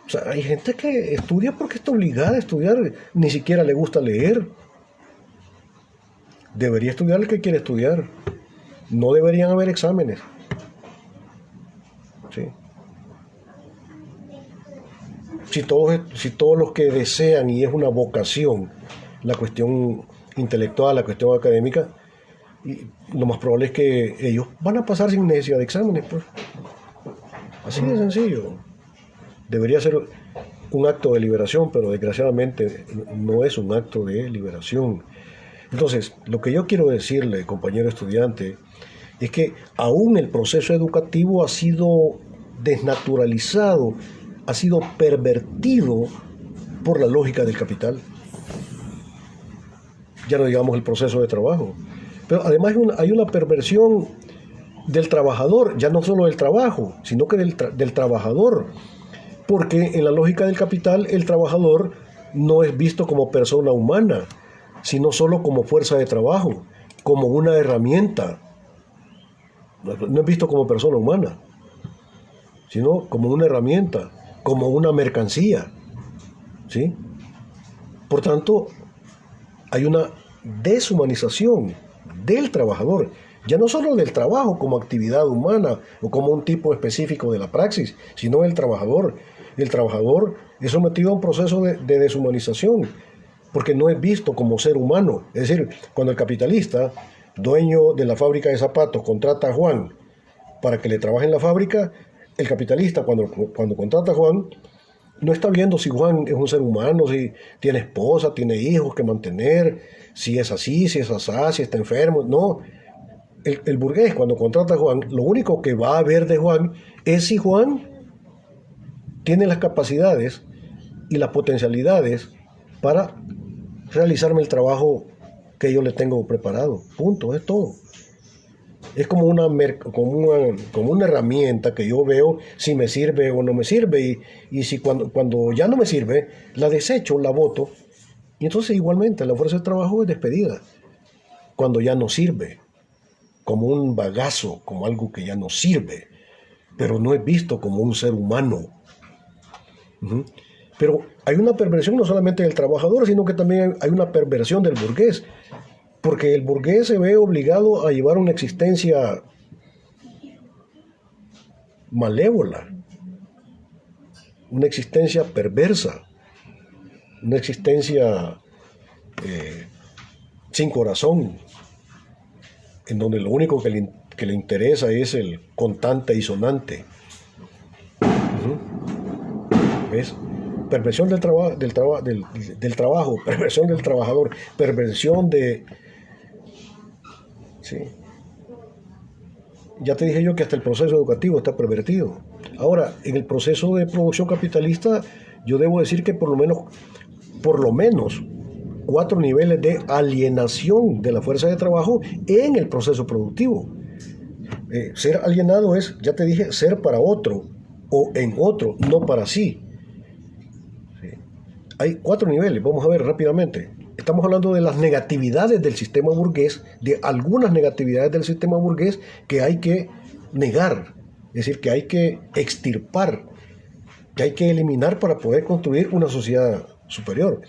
O sea, hay gente que estudia porque está obligada a estudiar, ni siquiera le gusta leer. Debería estudiar el que quiere estudiar. No deberían haber exámenes. ¿Sí? Si todos los que desean, y es una vocación, la cuestión intelectual, la cuestión académica, y lo más probable es que ellos van a pasar sin necesidad de exámenes, pues. Así de sencillo. Debería ser un acto de liberación, pero desgraciadamente no es un acto de liberación. Entonces, lo que yo quiero decirle, compañero estudiante, es que aún el proceso educativo ha sido desnaturalizado, ha sido pervertido por la lógica del capital. Ya no digamos el proceso de trabajo. Pero además hay una perversión del trabajador, ya no solo del trabajo, sino que del trabajador. Porque en la lógica del capital el trabajador no es visto como persona humana, sino solo como fuerza de trabajo, como una herramienta. No es visto como persona humana, sino como una herramienta, como una mercancía. ¿Sí? Por tanto, hay una deshumanización del trabajador, ya no solo del trabajo como actividad humana o como un tipo específico de la praxis, sino el trabajador. El trabajador es sometido a un proceso de deshumanización, porque no es visto como ser humano. Es decir, cuando el capitalista, dueño de la fábrica de zapatos, contrata a Juan para que le trabaje en la fábrica, el capitalista cuando contrata a Juan, no está viendo si Juan es un ser humano, si tiene esposa, tiene hijos que mantener, si es así, si es asá, si está enfermo. No, el burgués, cuando contrata a Juan, lo único que va a ver de Juan es si Juan tiene las capacidades y las potencialidades para realizarme el trabajo que yo le tengo preparado. Punto, es todo. Es como una herramienta que yo veo si me sirve o no me sirve. Y si cuando ya no me sirve, la desecho, la boto. Y entonces igualmente la fuerza de trabajo es despedida. Cuando ya no sirve. Como un bagazo, como algo que ya no sirve. Pero no es visto como un ser humano. Uh-huh. Pero hay una perversión no solamente del trabajador, sino que también hay una perversión del burgués. Porque el burgués se ve obligado a llevar una existencia malévola, una existencia perversa, una existencia sin corazón, en donde lo único que le interesa es el contante y sonante. ¿Ves? Perversión del trabajo, perversión del trabajador, perversión de... Sí. Ya te dije yo que hasta el proceso educativo está pervertido. Ahora, en el proceso de producción capitalista, yo debo decir que por lo menos 4 niveles de alienación de la fuerza de trabajo en el proceso productivo. Ser alienado es, ya te dije, ser para otro o en otro, no para sí. Sí. Hay 4 niveles, vamos a ver rápidamente. Estamos hablando de las negatividades del sistema burgués, de algunas negatividades del sistema burgués que hay que negar, es decir, que hay que extirpar, que hay que eliminar para poder construir una sociedad superior.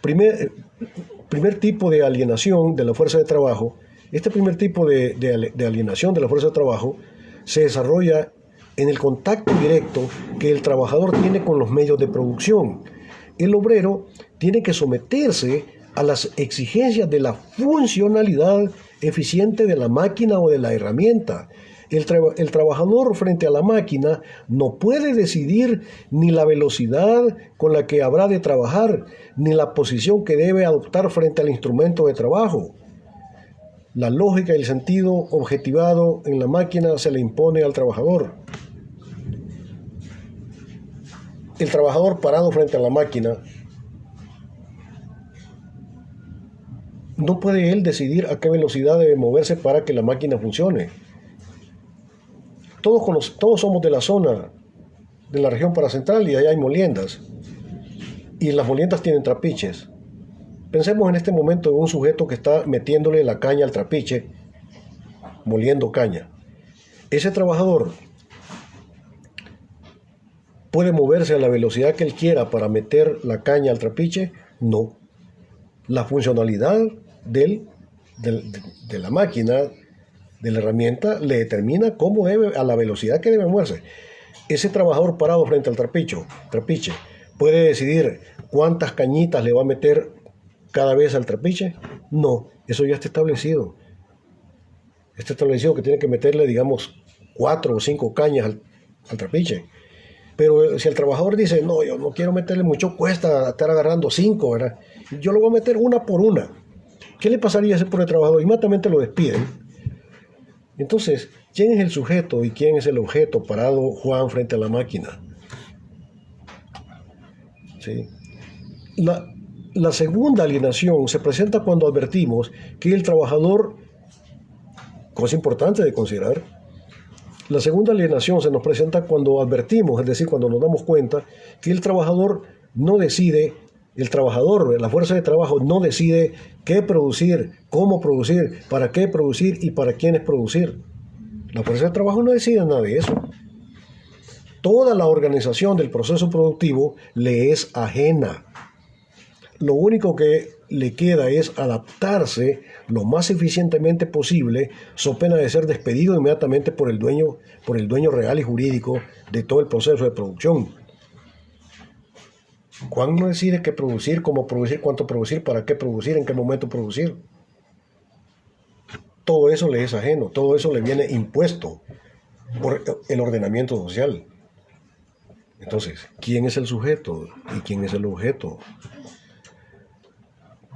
Primer tipo de alienación de la fuerza de trabajo. Este primer tipo de alienación de la fuerza de trabajo se desarrolla en el contacto directo que el trabajador tiene con los medios de producción. El obrero tiene que someterse a las exigencias de la funcionalidad eficiente de la máquina o de la herramienta. El trabajador frente a la máquina no puede decidir ni la velocidad con la que habrá de trabajar, ni la posición que debe adoptar frente al instrumento de trabajo. La lógica y el sentido objetivado en la máquina se le impone al trabajador. El trabajador parado frente a la máquina no puede él decidir a qué velocidad debe moverse para que la máquina funcione. Todos somos de la zona, de la región paracentral, y allá hay moliendas. Y las moliendas tienen trapiches. Pensemos en este momento en un sujeto que está metiéndole la caña al trapiche, moliendo caña. Ese trabajador puede moverse a la velocidad que él quiera para meter la caña al trapiche. No. La funcionalidad de la máquina, de la herramienta, le determina cómo debe, a la velocidad que debe moverse. Ese trabajador parado frente al trapiche puede decidir cuántas cañitas le va a meter cada vez al trapiche. No, eso ya está establecido. Está establecido que tiene que meterle, digamos, 4 o 5 cañas al trapiche. Pero si el trabajador dice, no, yo no quiero meterle mucho, cuesta estar agarrando 5, ¿verdad? Yo lo voy a meter una por una. ¿Qué le pasaría a ese pobre trabajador? Inmediatamente lo despiden. Entonces, ¿quién es el sujeto y quién es el objeto parado Juan frente a la máquina? ¿Sí? La segunda alienación se presenta cuando advertimos que el trabajador, cosa importante de considerar, la segunda alienación se nos presenta cuando advertimos, es decir, cuando nos damos cuenta que el trabajador no decide, la fuerza de trabajo no decide qué producir, cómo producir, para qué producir y para quiénes producir. La fuerza de trabajo no decide nada de eso. Toda la organización del proceso productivo le es ajena. Lo único que le queda es adaptarse lo más eficientemente posible, so pena de ser despedido inmediatamente por el dueño real y jurídico de todo el proceso de producción. Juan no decide qué producir, cómo producir, cuánto producir, para qué producir, en qué momento producir. Todo eso le es ajeno, todo eso le viene impuesto por el ordenamiento social. Entonces, ¿quién es el sujeto y quién es el objeto?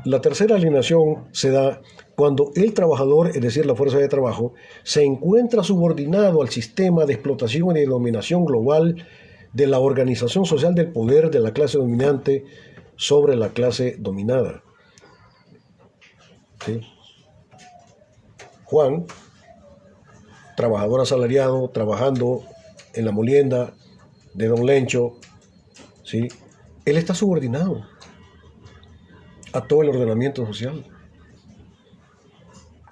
La tercera alienación se da cuando el trabajador, es decir, la fuerza de trabajo, se encuentra subordinado al sistema de explotación y de dominación global de la organización social del poder de la clase dominante sobre la clase dominada. ¿Sí? Juan, trabajador asalariado, trabajando en la molienda de Don Lencho, ¿sí? Él está subordinado a todo el ordenamiento social.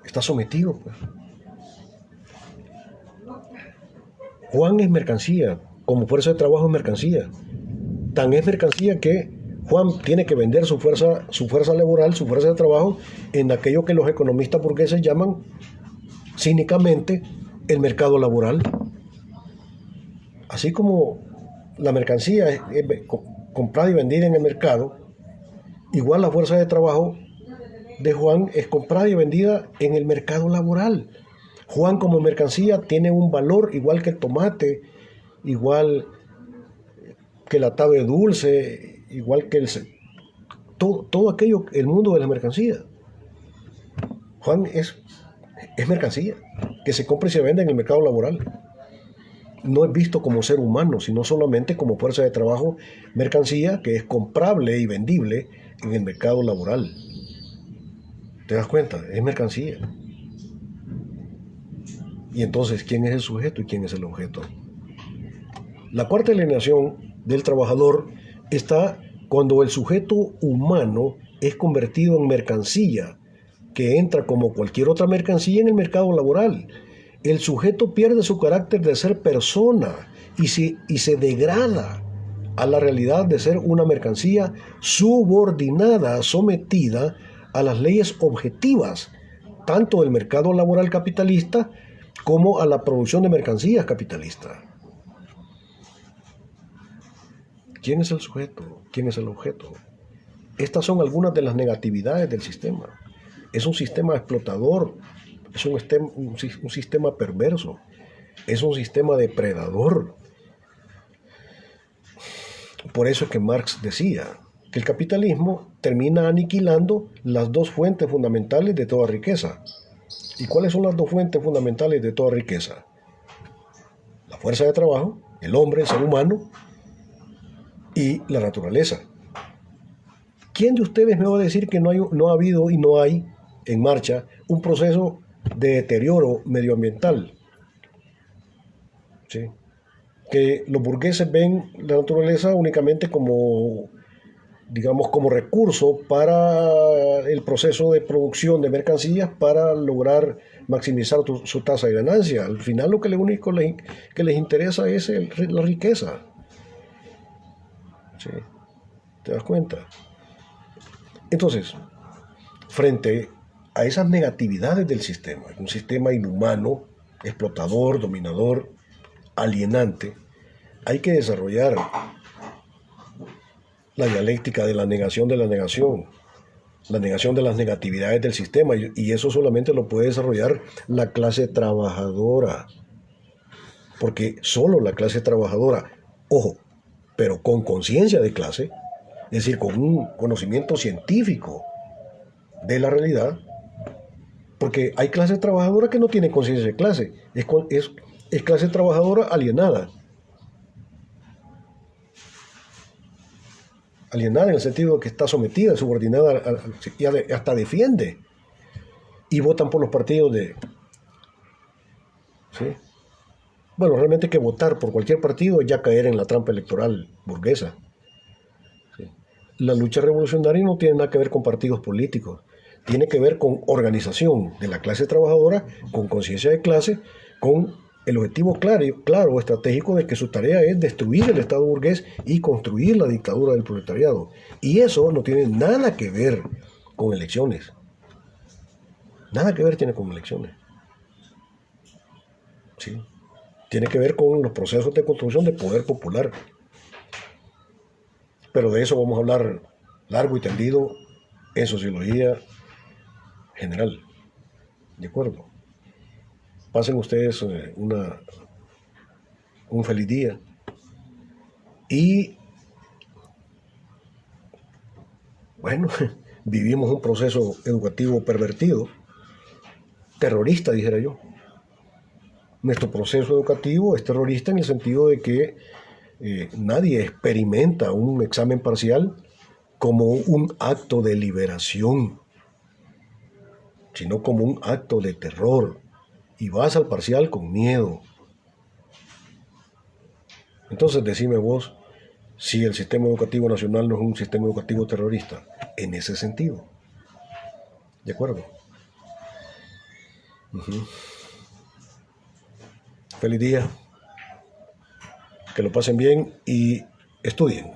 Está sometido, pues. Juan es mercancía, como fuerza de trabajo es mercancía. Tan es mercancía que Juan tiene que vender su fuerza laboral, su fuerza de trabajo, en aquello que los economistas burgueses llaman cínicamente el mercado laboral. Así como la mercancía es comprada y vendida en el mercado, igual la fuerza de trabajo de Juan es comprada y vendida en el mercado laboral. Juan como mercancía tiene un valor igual que el tomate, igual que el atado de dulce, igual que todo aquello, el mundo de la mercancía. Juan es mercancía que se compra y se vende en el mercado laboral. No es visto como ser humano, sino solamente como fuerza de trabajo, mercancía que es comprable y vendible en el mercado laboral. ¿Te das cuenta? Es mercancía. Y entonces, ¿quién es el sujeto y quién es el objeto? La cuarta alienación del trabajador está cuando el sujeto humano es convertido en mercancía, que entra como cualquier otra mercancía en el mercado laboral. El sujeto pierde su carácter de ser persona y se degrada a la realidad de ser una mercancía subordinada, sometida a las leyes objetivas, tanto del mercado laboral capitalista como a la producción de mercancías capitalista. ¿Quién es el sujeto? ¿Quién es el objeto? Estas son algunas de las negatividades del sistema. Es un sistema explotador, es un sistema perverso, es un sistema depredador. Por eso es que Marx decía que el capitalismo termina aniquilando las dos fuentes fundamentales de toda riqueza. ¿Y cuáles son las dos fuentes fundamentales de toda riqueza? La fuerza de trabajo, el hombre, el ser humano, y la naturaleza. ¿Quién de ustedes me va a decir que no ha habido y no hay en marcha un proceso de deterioro medioambiental? ¿Sí? Que los burgueses ven la naturaleza únicamente como, digamos, como recurso para el proceso de producción de mercancías para lograr maximizar su tasa de ganancia. Al final lo que único que les interesa es la riqueza. ¿Sí? ¿Te das cuenta? Entonces, frente a esas negatividades del sistema, un sistema inhumano, explotador, dominador, alienante, hay que desarrollar la dialéctica de la negación de la negación de las negatividades del sistema, y eso solamente lo puede desarrollar la clase trabajadora, porque solo la clase trabajadora, ojo, pero con conciencia de clase, es decir, con un conocimiento científico de la realidad, porque hay clase trabajadora que no tiene conciencia de clase, es clase trabajadora alienada. Alienada en el sentido de que está sometida, subordinada, y hasta defiende. Y votan por los partidos de... ¿sí? Bueno, realmente que votar por cualquier partido es ya caer en la trampa electoral burguesa. ¿Sí? La lucha revolucionaria no tiene nada que ver con partidos políticos, tiene que ver con organización de la clase trabajadora, con conciencia de clase, con el objetivo claro, estratégico de que su tarea es destruir el Estado burgués y construir la dictadura del proletariado. Y eso no tiene nada que ver con elecciones. Nada que ver tiene con elecciones. ¿Sí? Tiene que ver con los procesos de construcción de poder popular. Pero de eso vamos a hablar largo y tendido en sociología general. ¿De acuerdo? Pasen ustedes un feliz día. Y bueno, vivimos un proceso educativo pervertido, terrorista, dijera yo. Nuestro proceso educativo es terrorista en el sentido de que nadie experimenta un examen parcial como un acto de liberación, sino como un acto de terror. Y vas al parcial con miedo. Entonces decime vos si el sistema educativo nacional no es un sistema educativo terrorista, en ese sentido. ¿De acuerdo? Feliz día, que lo pasen bien y estudien.